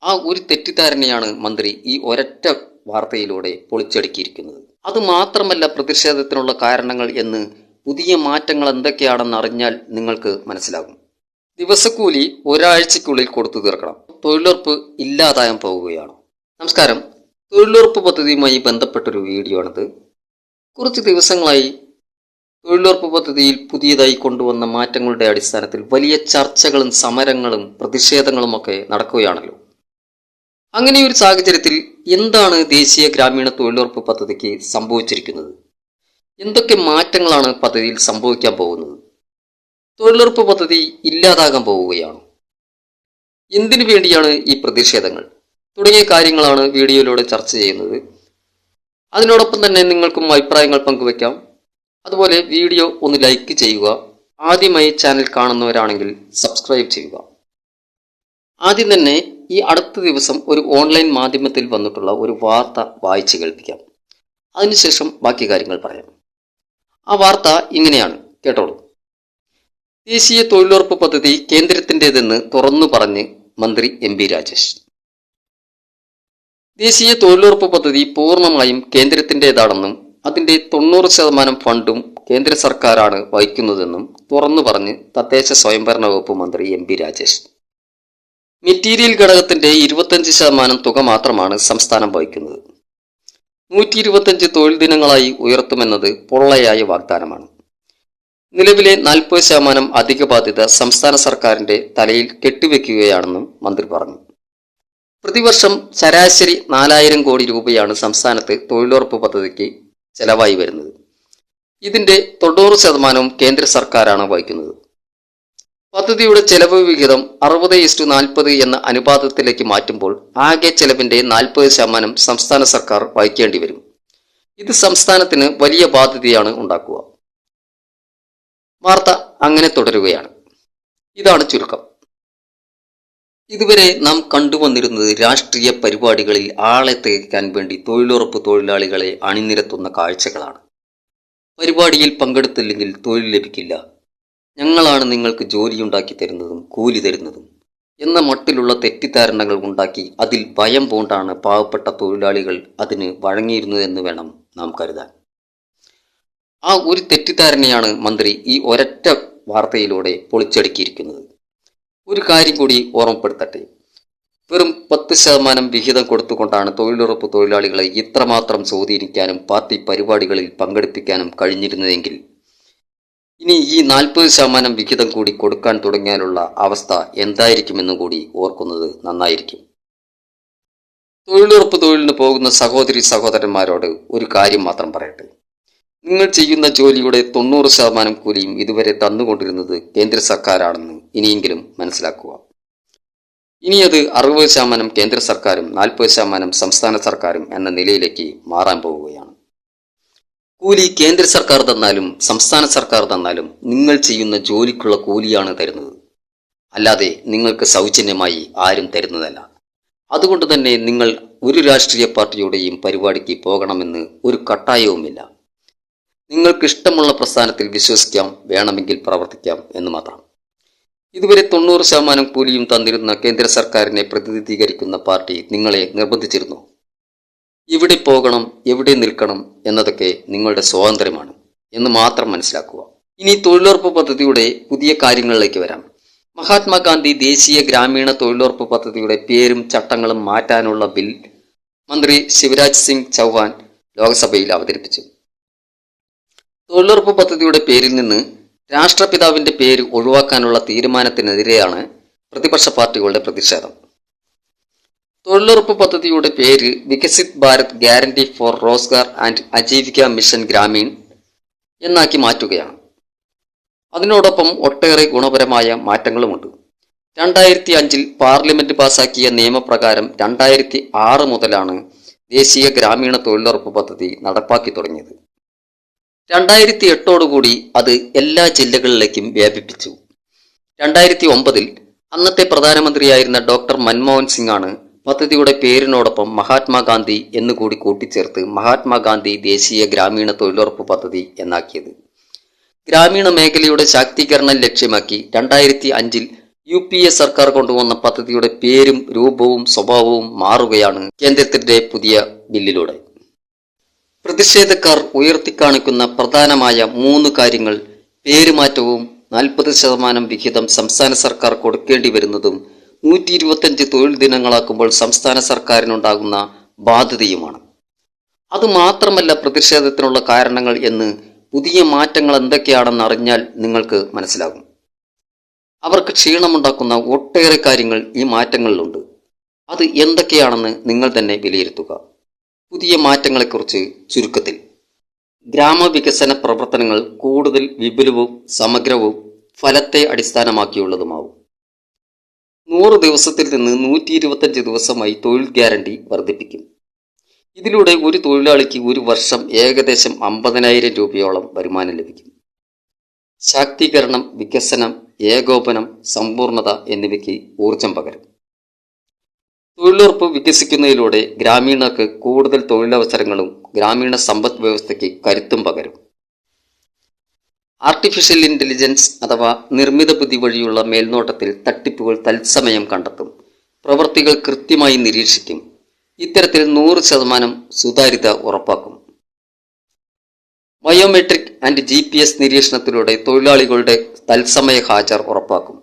ആ ഒരു തെറ്റിദ്ധാരണയാണ് മന്ത്രി ഈ ഒരൊറ്റ വാർത്തയിലൂടെ പൊളിച്ചടുക്കിയിരിക്കുന്നത്. അതുമാത്രമല്ല പ്രതിഷേധത്തിനുള്ള കാരണങ്ങൾ എന്ന് പുതിയ മാറ്റങ്ങൾ എന്തൊക്കെയാണെന്ന് അറിഞ്ഞാൽ നിങ്ങൾക്ക് മനസ്സിലാകും. ദിവസക്കൂലി ഒരാഴ്ചയ്ക്കുള്ളിൽ കൊടുത്തു തീർക്കണം. തൊഴിലുറപ്പ് ഇല്ലാതായാൻ പോവുകയാണ്. നമസ്കാരം. തൊഴിലുറപ്പ് പദ്ധതിയുമായി ബന്ധപ്പെട്ടൊരു വീഡിയോ ആണിത്. കുറച്ച് ദിവസങ്ങളായി തൊഴിലുറപ്പ് പദ്ധതിയിൽ പുതിയതായി കൊണ്ടുവന്ന മാറ്റങ്ങളുടെ അടിസ്ഥാനത്തിൽ വലിയ ചർച്ചകളും സമരങ്ങളും പ്രതിഷേധങ്ങളുമൊക്കെ നടക്കുകയാണല്ലോ. അങ്ങനെ ഒരു സാഹചര്യത്തിൽ എന്താണ് ദേശീയ ഗ്രാമീണ തൊഴിലുറപ്പ് പദ്ധതിക്ക് സംഭവിച്ചിരിക്കുന്നത്? എന്തൊക്കെ മാറ്റങ്ങളാണ് പദ്ധതിയിൽ സംഭവിക്കാൻ പോകുന്നത്? തൊഴിലുറപ്പ് പദ്ധതി ഇല്ലാതാകാൻ പോവുകയാണ്. എന്തിനു വേണ്ടിയാണ് ഈ പ്രതിഷേധങ്ങൾ? തുടങ്ങിയ കാര്യങ്ങളാണ് വീഡിയോയിലൂടെ ചർച്ച ചെയ്യുന്നത്. അതിനോടൊപ്പം തന്നെ നിങ്ങൾക്കും അഭിപ്രായങ്ങൾ പങ്കുവയ്ക്കാം. അതുപോലെ വീഡിയോ ഒന്ന് ലൈക്ക് ചെയ്യുക. ആദ്യമായി ചാനൽ കാണുന്നവരാണെങ്കിൽ സബ്സ്ക്രൈബ് ചെയ്യുക. ആദ്യം തന്നെ ഈ അടുത്ത ദിവസം ഒരു ഓൺലൈൻ മാധ്യമത്തിൽ വന്നിട്ടുള്ള ഒരു വാർത്ത വായിച്ചു കേൾപ്പിക്കാം. അതിനുശേഷം ബാക്കി കാര്യങ്ങൾ പറയാം. ആ വാർത്ത ഇങ്ങനെയാണ്, കേട്ടോളൂ. ദേശീയ തൊഴിലുറപ്പ് പദ്ധതി കേന്ദ്രത്തിൻ്റെതെന്ന് തുറന്നു പറഞ്ഞ് മന്ത്രി എം.പി. രാജേഷ്. ദേശീയ തൊഴിലുറപ്പ് പദ്ധതി പൂർണ്ണമായും കേന്ദ്രത്തിൻ്റെതാണെന്നും അതിൻ്റെ 90% ഫണ്ടും കേന്ദ്ര സർക്കാരാണ് വഹിക്കുന്നതെന്നും തുറന്നു പറഞ്ഞ് തദ്ദേശ സ്വയംഭരണ വകുപ്പ് മന്ത്രി എം.പി. രാജേഷ്. മെറ്റീരിയൽ ഘടകത്തിന്റെ 25% തുക മാത്രമാണ് സംസ്ഥാനം വഹിക്കുന്നത്. 125 തൊഴിൽ ദിനങ്ങളായി ഉയർത്തുമെന്നത് പൊള്ളയായ വാഗ്ദാനമാണ്. നിലവിലെ 40% അധിക ബാധ്യത സംസ്ഥാന സർക്കാരിന്റെ തലയിൽ കെട്ടിവെക്കുകയാണെന്നും മന്ത്രി പറഞ്ഞു. പ്രതിവർഷം ശരാശരി 4000 കോടി രൂപയാണ് സംസ്ഥാനത്ത് തൊഴിലുറപ്പ് പദ്ധതിക്ക് ചെലവായി വരുന്നത്. ഇതിന്റെ 90% കേന്ദ്ര സർക്കാരാണ് വഹിക്കുന്നത്. പദ്ധതിയുടെ ചെലവ് വിഹിതം 60:40 എന്ന അനുപാതത്തിലേക്ക് മാറ്റുമ്പോൾ ആകെ ചെലവിന്റെ 40% സംസ്ഥാന സർക്കാർ വഹിക്കേണ്ടി വരും. ഇത് സംസ്ഥാനത്തിന് വലിയ ബാധ്യതയാണ് ഉണ്ടാക്കുക. വാർത്ത അങ്ങനെ തുടരുകയാണ്. ഇതാണ് ചുരുക്കം. ഇതുവരെ നാം കണ്ടുവന്നിരുന്നത് രാഷ്ട്രീയ പരിപാടികളിൽ ആളെ തികയ്ക്കാൻ വേണ്ടി തൊഴിലുറപ്പ് തൊഴിലാളികളെ അണിനിരത്തുന്ന കാഴ്ചകളാണ്. പരിപാടിയിൽ പങ്കെടുത്തില്ലെങ്കിൽ തൊഴിൽ ലഭിക്കില്ല, ഞങ്ങളാണ് നിങ്ങൾക്ക് ജോലിയുണ്ടാക്കി തരുന്നതും കൂലി തരുന്നതും എന്ന മട്ടിലുള്ള തെറ്റിദ്ധാരണകൾ ഉണ്ടാക്കി അതിൽ ഭയം പൂണ്ടാണ് പാവപ്പെട്ട തൊഴിലാളികൾ അതിന് വഴങ്ങിയിരുന്നതെന്ന് വേണം നാം കരുതാൻ. ആ ഒരു തെറ്റിദ്ധാരണയാണ് മന്ത്രി ഈ ഒരൊറ്റ വാർത്തയിലൂടെ പൊളിച്ചടുക്കിയിരിക്കുന്നത്. ഒരു കാര്യം കൂടി ഓർമ്മപ്പെടുത്തട്ടെ. വെറും 10% വിഹിതം കൊടുത്തുകൊണ്ടാണ് തൊഴിലുറപ്പ് തൊഴിലാളികളെ ഇത്രമാത്രം സ്വാധീനിക്കാനും പാർട്ടി പരിപാടികളിൽ പങ്കെടുപ്പിക്കാനും കഴിഞ്ഞിരുന്നതെങ്കിൽ ഇനി ഈ 40% വിഹിതം കൂടി കൊടുക്കാൻ തുടങ്ങിയാലുള്ള അവസ്ഥ എന്തായിരിക്കുമെന്നും കൂടി ഓർക്കുന്നത് നന്നായിരിക്കും. തൊഴിലുറപ്പ് തൊഴിലിന് പോകുന്ന സഹോദരി സഹോദരന്മാരോട് ഒരു കാര്യം മാത്രം പറയട്ടെ. നിങ്ങൾ ചെയ്യുന്ന ജോലിയുടെ 90% കൂലിയും ഇതുവരെ തന്നുകൊണ്ടിരുന്നത് കേന്ദ്ര സർക്കാരാണെന്ന് ഇനിയെങ്കിലും മനസ്സിലാക്കുക. ഇനി അത് 60% കേന്ദ്ര സർക്കാരും 40% സംസ്ഥാന സർക്കാരും എന്ന നിലയിലേക്ക് മാറാൻ പോവുകയാണ്. കൂലി കേന്ദ്ര സർക്കാർ തന്നാലും സംസ്ഥാന സർക്കാർ തന്നാലും നിങ്ങൾ ചെയ്യുന്ന ജോലിക്കുള്ള കൂലിയാണ് തരുന്നത്, അല്ലാതെ നിങ്ങൾക്ക് സൗജന്യമായി ആരും തരുന്നതല്ല. അതുകൊണ്ട് തന്നെ നിങ്ങൾ ഒരു രാഷ്ട്രീയ പാർട്ടിയുടെയും പരിപാടിക്ക് പോകണമെന്ന് ഒരു കട്ടായവുമില്ല. നിങ്ങൾക്ക് ഇഷ്ടമുള്ള പ്രസ്ഥാനത്തിൽ വിശ്വസിക്കാം, വേണമെങ്കിൽ പ്രവർത്തിക്കാം എന്ന് മാത്രം. ഇതുവരെ 90% കൂലിയും തന്നിരുന്ന കേന്ദ്ര സർക്കാരിനെ പ്രതിനിധീകരിക്കുന്ന പാർട്ടി നിങ്ങളെ നിർബന്ധിച്ചിരുന്നു. എവിടെ പോകണം, എവിടെ നിൽക്കണം എന്നതൊക്കെ നിങ്ങളുടെ സ്വാതന്ത്ര്യമാണ് എന്ന് മാത്രം മനസ്സിലാക്കുക. ഇനി തൊഴിലുറപ്പ് പദ്ധതിയുടെ പുതിയ കാര്യങ്ങളിലേക്ക് വരാം. മഹാത്മാഗാന്ധി ദേശീയ ഗ്രാമീണ തൊഴിലുറപ്പ് പദ്ധതിയുടെ പേരും ചട്ടങ്ങളും മാറ്റാനുള്ള ബിൽ മന്ത്രി ശിവരാജ് സിംഗ് ചൗഹാൻ ലോക്സഭയിൽ അവതരിപ്പിച്ചു. തൊഴിലുറപ്പ് പദ്ധതിയുടെ പേരിൽ നിന്ന് രാഷ്ട്രപിതാവിന്റെ പേര് ഒഴിവാക്കാനുള്ള തീരുമാനത്തിനെതിരെയാണ് പ്രതിപക്ഷ പാർട്ടികളുടെ പ്രതിഷേധം. തൊഴിലുറപ്പ് പദ്ധതിയുടെ പേര് Viksit Bharat guarantee for Rozgar and Ajeevika mission Gramin എന്നാക്കി മാറ്റുകയാണ്. അതിനോടൊപ്പം ഒട്ടേറെ ഗുണപരമായ മാറ്റങ്ങളുമുണ്ട്. 2005 പാർലമെന്റ് പാസാക്കിയ നിയമപ്രകാരം 2006 മുതലാണ് ദേശീയ ഗ്രാമീണ തൊഴിലുറപ്പ് പദ്ധതി നടപ്പാക്കി തുടങ്ങിയത്. 2008 അത് എല്ലാ ജില്ലകളിലേക്കും വ്യാപിപ്പിച്ചു. 2009 അന്നത്തെ പ്രധാനമന്ത്രിയായിരുന്ന ഡോക്ടർ മൻമോഹൻ സിംഗ് ആണ് പദ്ധതിയുടെ പേരിനോടൊപ്പം മഹാത്മാഗാന്ധി എന്നുകൂടി കൂട്ടിച്ചേർത്ത് മഹാത്മാഗാന്ധി ദേശീയ ഗ്രാമീണ തൊഴിലുറപ്പ് പദ്ധതി എന്നാക്കിയത്. ഗ്രാമീണ മേഖലയുടെ ശാക്തീകരണം ലക്ഷ്യമാക്കി 2005 UPA സർക്കാർ കൊണ്ടുവന്ന പദ്ധതിയുടെ പേരും രൂപവും സ്വഭാവവും മാറുകയാണ് കേന്ദ്രത്തിന്റെ പുതിയ ബില്ലിലൂടെ. പ്രതിഷേധക്കാർ ഉയർത്തിക്കാണിക്കുന്ന പ്രധാനമായ 3 കാര്യങ്ങൾ പേരുമാറ്റവും 40% വിഹിതം സംസ്ഥാന സർക്കാർ കൊടുക്കേണ്ടി വരുന്നതും 125 തൊഴിൽ ദിനങ്ങളാക്കുമ്പോൾ സംസ്ഥാന സർക്കാരിനുണ്ടാകുന്ന ബാധ്യതയുമാണ്. അതുമാത്രമല്ല പ്രതിഷേധത്തിനുള്ള കാരണങ്ങൾ എന്ന് പുതിയ മാറ്റങ്ങൾ എന്തൊക്കെയാണെന്ന് അറിഞ്ഞാൽ നിങ്ങൾക്ക് മനസ്സിലാകും. അവർക്ക് ക്ഷീണമുണ്ടാക്കുന്ന ഒട്ടേറെ കാര്യങ്ങൾ ഈ മാറ്റങ്ങളിലുണ്ട്. അത് എന്തൊക്കെയാണെന്ന് നിങ്ങൾ തന്നെ വിലയിരുത്തുക. പുതിയ മാറ്റങ്ങളെക്കുറിച്ച് ചുരുക്കത്തിൽ: ഗ്രാമവികസന പ്രവർത്തനങ്ങൾ കൂടുതൽ വിപുലവും സമഗ്രവും ഫലത്തെ അടിസ്ഥാനമാക്കിയുള്ളതുമാവും. 100 ദിവസത്തിൽ നിന്ന് 125 ദിവസമായി തൊഴിൽ ഗ്യാരണ്ടി വർദ്ധിപ്പിക്കും. ഇതിലൂടെ ഒരു തൊഴിലാളിക്ക് ഒരു വർഷം ഏകദേശം 50,000 രൂപയോളം വരുമാനം ലഭിക്കും. ശാക്തീകരണം, വികസനം, ഏകോപനം, സമ്പൂർണത എന്നിവയ്ക്ക് ഊർജം പകരും. തൊഴിലുറപ്പ് വികസിക്കുന്നതിലൂടെ ഗ്രാമീണർക്ക് കൂടുതൽ തൊഴിലവസരങ്ങളും ഗ്രാമീണ സമ്പദ് വ്യവസ്ഥയ്ക്ക് കരുത്തും പകരും. ആർട്ടിഫിഷ്യൽ ഇന്റലിജൻസ് അഥവാ നിർമ്മിത ബുദ്ധി വഴിയുള്ള മേൽനോട്ടത്തിൽ തട്ടിപ്പുകൾ തത്സമയം കണ്ടെത്തും. പ്രവൃത്തികൾ കൃത്യമായി നിരീക്ഷിക്കും. ഇത്തരത്തിൽ 100% സുതാര്യത ഉറപ്പാക്കും. ബയോമെട്രിക് ആൻഡ് GPS നിരീക്ഷണത്തിലൂടെ തൊഴിലാളികളുടെ തത്സമയ ഹാജർ ഉറപ്പാക്കും.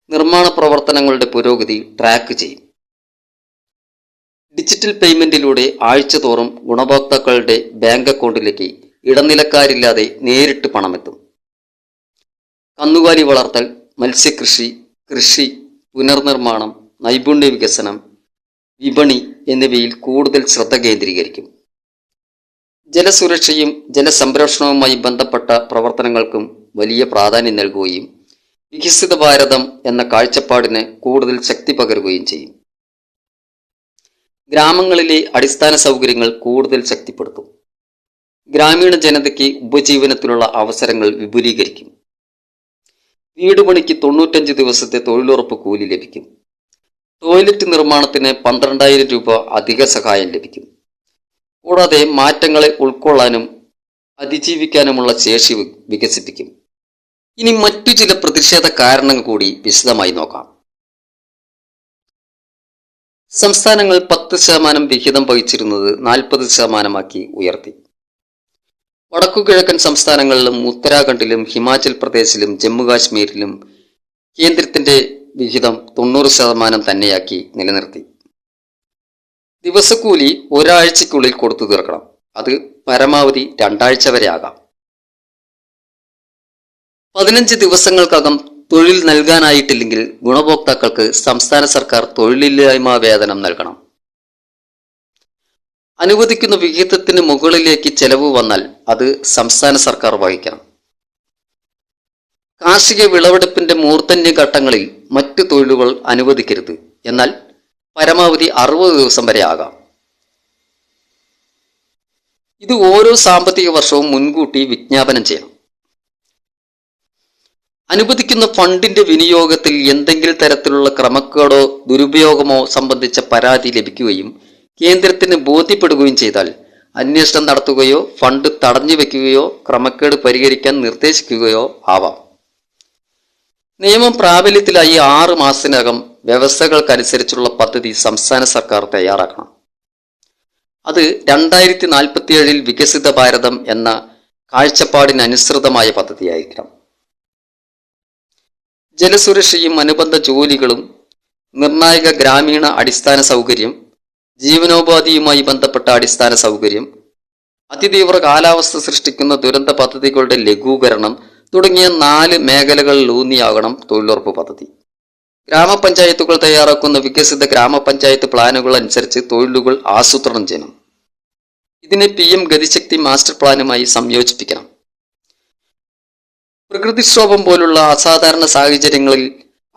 നിർമ്മാണ പ്രവർത്തനങ്ങളുടെ പുരോഗതി ട്രാക്ക് ചെയ്യും. ഡിജിറ്റൽ പേയ്മെന്റിലൂടെ ആഴ്ചതോറും ഗുണഭോക്താക്കളുടെ ബാങ്ക് അക്കൗണ്ടിലേക്ക് ഇടനിലക്കാരില്ലാതെ നേരിട്ട് പണമെത്തും. കന്നുകാലി വളർത്തൽ, മത്സ്യകൃഷി, കൃഷി, പുനർനിർമ്മാണം, നൈപുണ്യ വികസനം, വിപണി എന്നിവയിൽ കൂടുതൽ ശ്രദ്ധ കേന്ദ്രീകരിക്കും. ജലസുരക്ഷയും ജലസംരക്ഷണവുമായി ബന്ധപ്പെട്ട പ്രവർത്തനങ്ങൾക്കും വലിയ പ്രാധാന്യം നൽകുകയും വികസിത ഭാരതം എന്ന കാഴ്ചപ്പാടിന് കൂടുതൽ ശക്തി പകരുകയും ചെയ്യും. ഗ്രാമങ്ങളിലെ അടിസ്ഥാന സൗകര്യങ്ങൾ കൂടുതൽ ശക്തിപ്പെടുത്തും. ഗ്രാമീണ ജനതയ്ക്ക് ഉപജീവനത്തിനുള്ള അവസരങ്ങൾ വിപുലീകരിക്കും. വീട് പണിക്ക് 95 ദിവസത്തെ തൊഴിലുറപ്പ് കൂലി ലഭിക്കും. ടോയ്ലറ്റ് നിർമ്മാണത്തിന് 12,000 രൂപ അധിക സഹായം ലഭിക്കും. കൂടാതെ മാറ്റങ്ങളെ ഉൾക്കൊള്ളാനും അതിജീവിക്കാനുമുള്ള ശേഷി വികസിപ്പിക്കും. ഇനി മറ്റു ചില പ്രതിഷേധ കാരണങ്ങൾ കൂടി വിശദമായി നോക്കാം. സംസ്ഥാനങ്ങൾ 10% വിഹിതം വഹിച്ചിരുന്നത് 40%ആക്കി ഉയർത്തി. വടക്കുകിഴക്കൻ സംസ്ഥാനങ്ങളിലും ഉത്തരാഖണ്ഡിലും ഹിമാചൽ പ്രദേശിലും ജമ്മുകാശ്മീരിലും കേന്ദ്രത്തിന്റെ വിഹിതം 90% തന്നെയാക്കി നിലനിർത്തി. ദിവസക്കൂലി ഒരാഴ്ചയ്ക്കുള്ളിൽ കൊടുത്തു തീർക്കണം. അത് പരമാവധി 2 ആഴ്ച വരെ ആകാം. 15 ദിവസങ്ങൾക്കകം തൊഴിൽ നൽകാനായിട്ടില്ലെങ്കിൽ ഗുണഭോക്താക്കൾക്ക് സംസ്ഥാന സർക്കാർ തൊഴിലില്ലായ്മ വേതനം നൽകണം. അനുവദിക്കുന്ന വിഹിതത്തിന് മുകളിലേക്ക് ചെലവ് വന്നാൽ അത് സംസ്ഥാന സർക്കാർ വഹിക്കണം. കാർഷിക വിളവെടുപ്പിന്റെ മൂർധന്യ ഘട്ടങ്ങളിൽ മറ്റു തൊഴിലുകൾ അനുവദിക്കരുത്. എന്നാൽ പരമാവധി 60 ദിവസം വരെ ആകാം. ഇത് ഓരോ സാമ്പത്തിക വർഷവും മുൻകൂട്ടി വിജ്ഞാപനം ചെയ്യണം. അനുവദിക്കുന്ന ഫണ്ടിന്റെ വിനിയോഗത്തിൽ എന്തെങ്കിലും തരത്തിലുള്ള ക്രമക്കേടോ ദുരുപയോഗമോ സംബന്ധിച്ച പരാതി ലഭിക്കുകയും കേന്ദ്രത്തിന് ബോധ്യപ്പെടുകയും ചെയ്താൽ അന്വേഷണം നടത്തുകയോ ഫണ്ട് തടഞ്ഞു വെക്കുകയോ ക്രമക്കേട് പരിഹരിക്കാൻ നിർദ്ദേശിക്കുകയോ ആവാം. നിയമം പ്രാബല്യത്തിലായി 6 മാസത്തിനകം വ്യവസ്ഥകൾക്കനുസരിച്ചുള്ള പദ്ധതി സംസ്ഥാന സർക്കാർ തയ്യാറാക്കണം. അത് 2047 വികസിത ഭാരതം എന്ന കാഴ്ചപ്പാടിനനുസൃതമായ പദ്ധതിയായിരിക്കണം. ജലസുരക്ഷയും അനുബന്ധ ജോലികളും, നിർണായക ഗ്രാമീണ അടിസ്ഥാന സൗകര്യം, ജീവനോപാധിയുമായി ബന്ധപ്പെട്ട അടിസ്ഥാന സൗകര്യം, അതിതീവ്ര കാലാവസ്ഥ സൃഷ്ടിക്കുന്ന ദുരന്ത പദ്ധതികളുടെ ലഘൂകരണം തുടങ്ങിയ 4 മേഖലകളിലൂന്നിയാകണം തൊഴിലുറപ്പ് പദ്ധതി. ഗ്രാമപഞ്ചായത്തുകൾ തയ്യാറാക്കുന്ന വികസിത ഗ്രാമപഞ്ചായത്ത് പ്ലാനുകൾ അനുസരിച്ച് തൊഴിലുകൾ ആസൂത്രണം ചെയ്യണം. ഇതിനെ PM ഗതിശക്തി മാസ്റ്റർ പ്ലാനുമായി സംയോജിപ്പിക്കണം. പ്രകൃതിക്ഷോഭം പോലുള്ള അസാധാരണ സാഹചര്യങ്ങളിൽ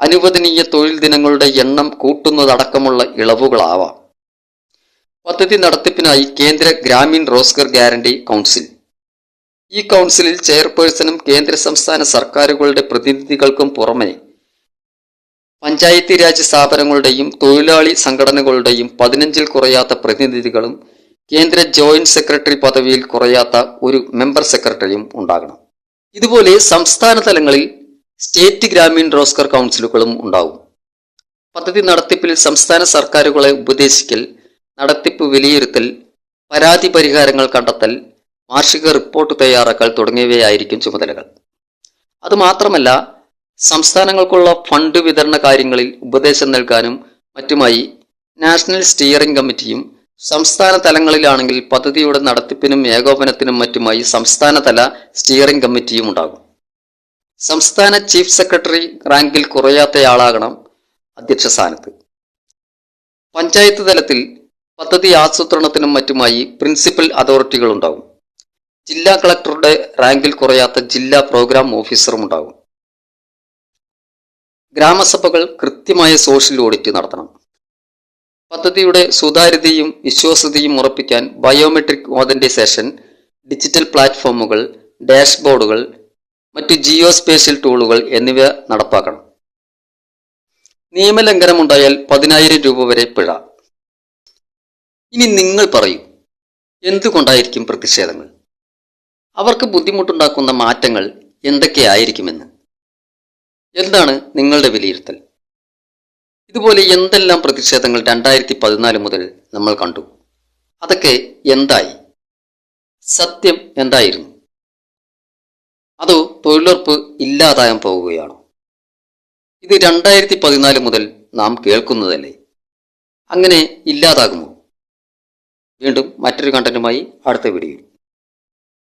അനുവദനീയ തൊഴിൽ ദിനങ്ങളുടെ എണ്ണം കൂട്ടുന്നതടക്കമുള്ള ഇളവുകളാവാം. പദ്ധതി നടത്തിപ്പിനായി കേന്ദ്ര ഗ്രാമീൺ റോസ്ഗർ ഗ്യാരണ്ടി കൗൺസിൽ. ഈ കൗൺസിലിൽ ചെയർപേഴ്സണും കേന്ദ്ര സംസ്ഥാന സർക്കാരുകളുടെ പ്രതിനിധികൾക്കും പുറമെ പഞ്ചായത്തി രാജ് സ്ഥാപനങ്ങളുടെയും തൊഴിലാളി സംഘടനകളുടെയും 15-ൽ കുറയാത്ത പ്രതിനിധികളും കേന്ദ്ര ജോയിന്റ് സെക്രട്ടറി പദവിയിൽ കുറയാത്ത ഒരു മെമ്പർ സെക്രട്ടറിയും ഉണ്ടാകണം. ഇതുപോലെ സംസ്ഥാന തലങ്ങളിൽ സ്റ്റേറ്റ് ഗ്രാമീൺ റോസ്ഗാർ കൗൺസിലുകളും ഉണ്ടാവും. പദ്ധതി നടത്തിപ്പിൽ സംസ്ഥാന സർക്കാരുകളെ ഉപദേശിക്കൽ, നടത്തിപ്പ് വിലയിരുത്തൽ, പരാതി പരിഹാരങ്ങൾ കണ്ടെത്തൽ, വാർഷിക റിപ്പോർട്ട് തയ്യാറാക്കൽ തുടങ്ങിയവയായിരിക്കും ചുമതലകൾ. അതുമാത്രമല്ല, സംസ്ഥാനങ്ങൾക്കുള്ള ഫണ്ട് വിതരണ കാര്യങ്ങളിൽ ഉപദേശം നൽകാനും മറ്റുമായി നാഷണൽ സ്റ്റിയറിംഗ് കമ്മിറ്റിയും, സംസ്ഥാന തലങ്ങളിലാണെങ്കിൽ പദ്ധതിയുടെ നടത്തിപ്പിനും ഏകോപനത്തിനും മറ്റുമായി സംസ്ഥാനതല സ്റ്റിയറിംഗ് കമ്മിറ്റിയും ഉണ്ടാകും. സംസ്ഥാന ചീഫ് സെക്രട്ടറി റാങ്കിൽ കുറയാത്തയാളാകണം അധ്യക്ഷ സ്ഥാനത്ത്. പഞ്ചായത്ത് തലത്തിൽ പദ്ധതി ആസൂത്രണത്തിനും മറ്റുമായി പ്രിൻസിപ്പൽ അതോറിറ്റികൾ ഉണ്ടാകും. ജില്ലാ കളക്ടറുടെ റാങ്കിൽ കുറയാത്ത ജില്ലാ പ്രോഗ്രാം ഓഫീസറും ഉണ്ടാകും. ഗ്രാമസഭകൾ കൃത്യമായ സോഷ്യൽ ഓഡിറ്റ് നടത്തണം. പദ്ധതിയുടെ സുതാര്യതയും വിശ്വാസ്യതയും ഉറപ്പിക്കാൻ ബയോമെട്രിക് ഓതന്റിസേഷൻ, ഡിജിറ്റൽ പ്ലാറ്റ്ഫോമുകൾ, ഡാഷ്ബോർഡുകൾ, മറ്റു ജിയോസ്പേഷ്യൽ ടൂളുകൾ എന്നിവ നടപ്പാക്കണം. നിയമലംഘനമുണ്ടായാൽ 10,000 രൂപ വരെ പിഴ. ഇനി നിങ്ങൾ പറയൂ, എന്തുകൊണ്ടായിരിക്കും പ്രതിഷേധങ്ങൾ? അവർക്ക് ബുദ്ധിമുട്ടുണ്ടാക്കുന്ന മാറ്റങ്ങൾ എന്തൊക്കെയായിരിക്കുമെന്ന്. എന്താണ് നിങ്ങളുടെ വിലയിരുത്തൽ? ഇതുപോലെ എന്തെല്ലാം പ്രതിഷേധങ്ങൾ 2014 മുതൽ നമ്മൾ കണ്ടു? അതൊക്കെ എന്തായി? സത്യം എന്തായിരുന്നു? അതോ തൊഴിലുറപ്പ് ഇല്ലാതാകാൻ പോവുകയാണോ? ഇത് 2014 മുതൽ നാം കേൾക്കുന്നതല്ലേ? അങ്ങനെ ഇല്ലാതാകുമോ? വീണ്ടും മറ്റൊരു കണ്ടന്റുമായി അടുത്ത വീഡിയോയിൽ.